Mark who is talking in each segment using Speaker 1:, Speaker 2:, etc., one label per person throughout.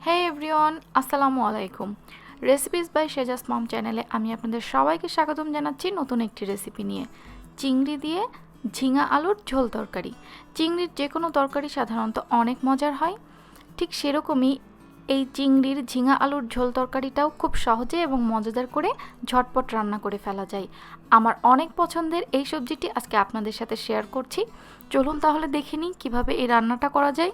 Speaker 1: হে everyone, আসসালামু আলাইকুম। Recipes by শেজাস মম চ্যানেলে আমি আপনাদের সবাইকে স্বাগতম জানাচ্ছি নতুন একটি রেসিপি নিয়ে। চিংড়ি দিয়ে ঝিঙা আলুর ঝোল তরকারি। চিংড়ির যে কোনো তরকারি সাধারণত অনেক মজার হয়, ঠিক সেরকমই এই চিংড়ির ঝিঙা আলুর ঝোল তরকারিটাও খুব সহজে এবং মজাদার করে ঝটপট রান্না করে ফেলা যায়। আমার অনেক পছন্দের এই সবজিটি আজকে আপনাদের সাথে শেয়ার করছি। চলুন তাহলে দেখে নিই কীভাবে এই রান্নাটা করা যায়।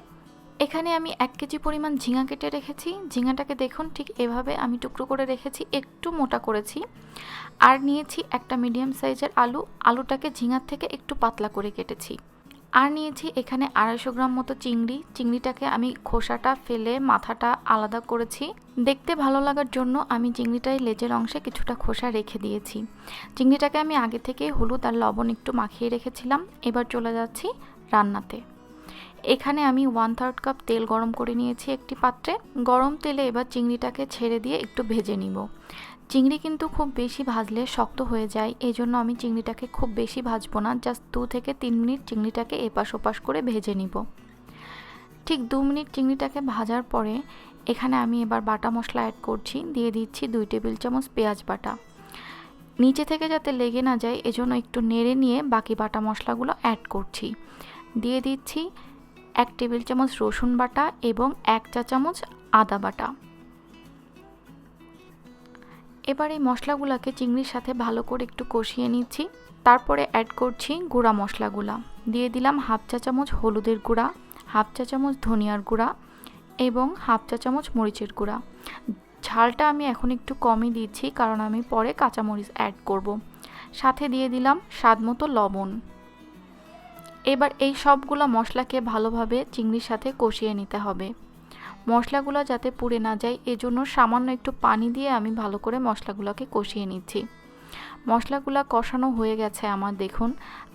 Speaker 1: এখানে আমি 1 কেজি পরিমাণ ঝিঙা কেটে রেখেছি। ঝিঙাটাকে দেখুন ঠিক এভাবে আমি টুকরো করে রেখেছি, একটু মোটা করেছি। আর নিয়েছি একটা মিডিয়াম সাইজের আলু। আলুটাকে ঝিঙার থেকে একটু পাতলা করে কেটেছি। আর নিয়েছি এখানে 250 গ্রাম মতো চিংড়ি। চিংড়িটাকে আমি খোসাটা ফেলে মাথাটা আলাদা করেছি। দেখতে ভালো লাগার জন্য আমি চিংড়িটায় লেজের অংশে কিছুটা খোসা রেখে দিয়েছি। চিংড়িটাকে আমি আগে থেকে হলুদ আর লবণ একটু মাখিয়ে রেখেছিলাম। এবার চলে যাচ্ছি রান্নাতে। এখানে আমি 1/3 কাপ তেল গরম করে নিয়েছি একটি পাত্রে। গরম তেলে এবার চিংড়িটাকে ছেড়ে দিয়ে একটু ভেজে নিব। চিংড়ি কিন্তু খুব বেশি ভাজলে শক্ত হয়ে যায়, এজন্য আমি চিংড়িটাকে খুব বেশি ভাজবো না, জাস্ট 2 থেকে 3 মিনিট চিংড়িটাকে এপাশ ওপাশ করে ভেজে নিব। ঠিক 2 মিনিট চিংড়িটাকে ভাজার পরে এখানে আমি এবার বাটা মশলা অ্যাড করছি। দিয়ে দিচ্ছি 2 টেবিল চামচ পেঁয়াজ বাটা। নিচে থেকে যাতে লেগে না যায় এজন্য একটু নেড়ে নিয়ে বাকি বাটা মশলাগুলো অ্যাড করছি। দিয়ে দিচ্ছি 1 টেবিল চামচ রসুন বাটা এবং 1 চা চামচ আদা বাটা। এবার এই মশলাগুলোকে চিংড়ির সাথে ভালো করে একটু কষিয়ে নিচ্ছি। তারপরে অ্যাড করছি গুঁড়া মশলাগুলো। দিয়ে দিলাম 1/2 চা চামচ হলুদের গুঁড়া, 1/2 চা চামচ ধনিয়ার গুঁড়া এবং 1/2 চা চামচ মরিচের গুঁড়া। ঝালটা আমি এখন একটু কমই দিচ্ছি কারণ আমি পরে কাঁচামরিচ অ্যাড করব। সাথে দিয়ে দিলাম স্বাদমতো লবণ। এবার এই সবগুলো মশলাকে ভালোভাবে চিংড়ির সাথে কষিয়ে নিতে হবে। মশলাগুলো যাতে পুড়ে না যায় এজন্য সামান্য একটু পানি দিয়ে আমি ভালো করে মশলাগুলোকে কষিয়ে নিচ্ছি। মশলাগুলো কষানো হয়ে গেছে আমার, দেখুন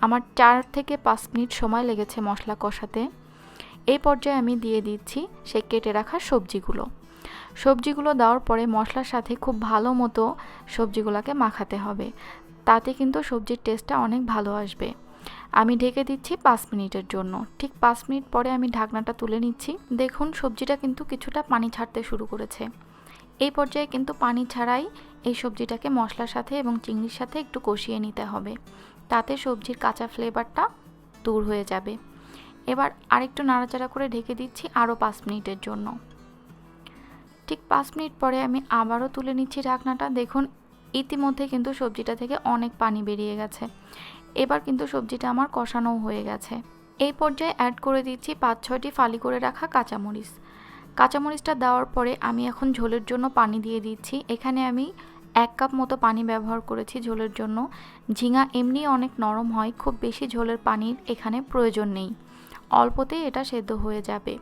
Speaker 1: আমার 4 থেকে 5 মিনিট সময় লেগেছে মশলা কষাতে। এই পর্যায়ে আমি দিয়ে দিচ্ছি সেই কেটে রাখা সবজিগুলো দেওয়ার পরে মশলার সাথে খুব ভালো মতো সবজিগুলোকে মাখাতে হবে, তাতে কিন্তু সবজির টেস্টটা অনেক ভালো আসবে। আমি ঢেকে দিচ্ছি 5 মিনিটের জন্য। ঠিক 5 মিনিট পরে আমি ঢাকনাটা তুলে নিচ্ছি। দেখুন সবজিটা কিন্তু কিছুটা পানি ছাড়তে শুরু করেছে। এই পর্যায়ে কিন্তু পানি ছাড়াই এই সবজিটাকে মশলার সাথে এবং চিংড়ির সাথে একটু কষিয়ে নিতে হবে, তাতে সবজির কাঁচা ফ্লেভারটা দূর হয়ে যাবে। এবার আরেকটু নাড়াচাড়া করে ঢেকে দিচ্ছি আরও 5 মিনিটের জন্য। ঠিক 5 মিনিট পরে আমি আবারও তুলে নিচ্ছি ঢাকনাটা। দেখুন ইতিমধ্যে কিন্তু সবজিটা থেকে অনেক পানি বেরিয়ে গেছে। এবার কিন্তু সবজিটা আমার কষানো হয়ে গেছে। এই পর্যায়ে অ্যাড করে দিচ্ছি 5-6টি ফালি করে রাখা কাঁচামরিচ। কাঁচামরিচটা দেওয়ার পরে আমি এখন ঝোলের জন্য পানি দিয়ে দিচ্ছি। এখানে আমি 1 কাপ মতো পানি ব্যবহার করেছি ঝোলের জন্য। ঝিঙা এমনি অনেক নরম হয়, খুব বেশি ঝোলের পানির এখানে প্রয়োজন নেই, অল্পতেই এটা সেদ্ধ হয়ে যাবে।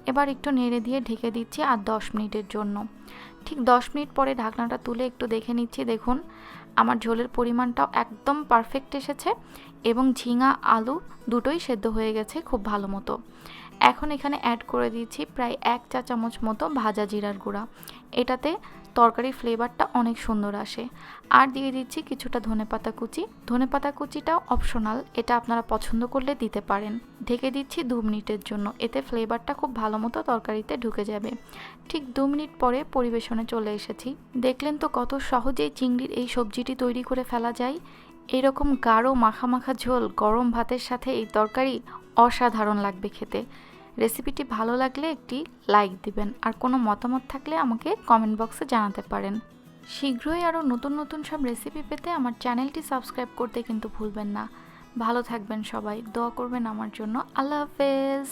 Speaker 1: এবার একটু নেড়ে দিয়ে ঢেকে দিচ্ছি আর 10 মিনিটের জন্য। ঠিক 10 মিনিট পরে ঢাকনাটা তুলে একটু দেখে নিচ্ছি। দেখুন আমার ঝোলের পরিমাণটাও একদম পারফেক্ট এসেছে এবং ঝিঙা আলু দুটোই সেদ্ধ হয়ে গেছে খুব ভালো মতো। এখন এখানে অ্যাড করে দিচ্ছি প্রায় 1 চা চামচ মতো ভাজা জিরার গুঁড়া। এটাতে তরকারির ফ্লেভারটা অনেক সুন্দর আসে। আর দিয়ে দিচ্ছি কিছুটা ধনেপাতা কুচি। ধনেপাতা কুচিটাও অপশনাল, এটা আপনারা পছন্দ করলে দিতে পারেন। ঢেকে দিচ্ছি 2 মিনিটের জন্য, এতে ফ্লেভারটা খুব ভালো মতো তরকারিতে ঢুকে যাবে। ঠিক 2 মিনিট পরে পরিবেশনে চলে এসেছি। দেখলেন তো কত সহজেই চিংড়ির এই সবজিটি তৈরি করে ফেলা যায়। এরকম গাঢ় মাখা মাখা ঝোল গরম ভাতের সাথে এই তরকারি অসাধারণ লাগবে খেতে। রেসিপিটি ভালো লাগলে একটি লাইক দিবেন, আর কোনো মতামত থাকলে আমাকে কমেন্ট বক্সে জানাতে পারেন। শীঘ্রই আরও নতুন নতুন সব রেসিপি পেতে আমার চ্যানেলটি সাবস্ক্রাইব করতে কিন্তু ভুলবেন না। ভালো থাকবেন সবাই, দোয়া করবেন আমার জন্য। আল্লাহ হাফেজ।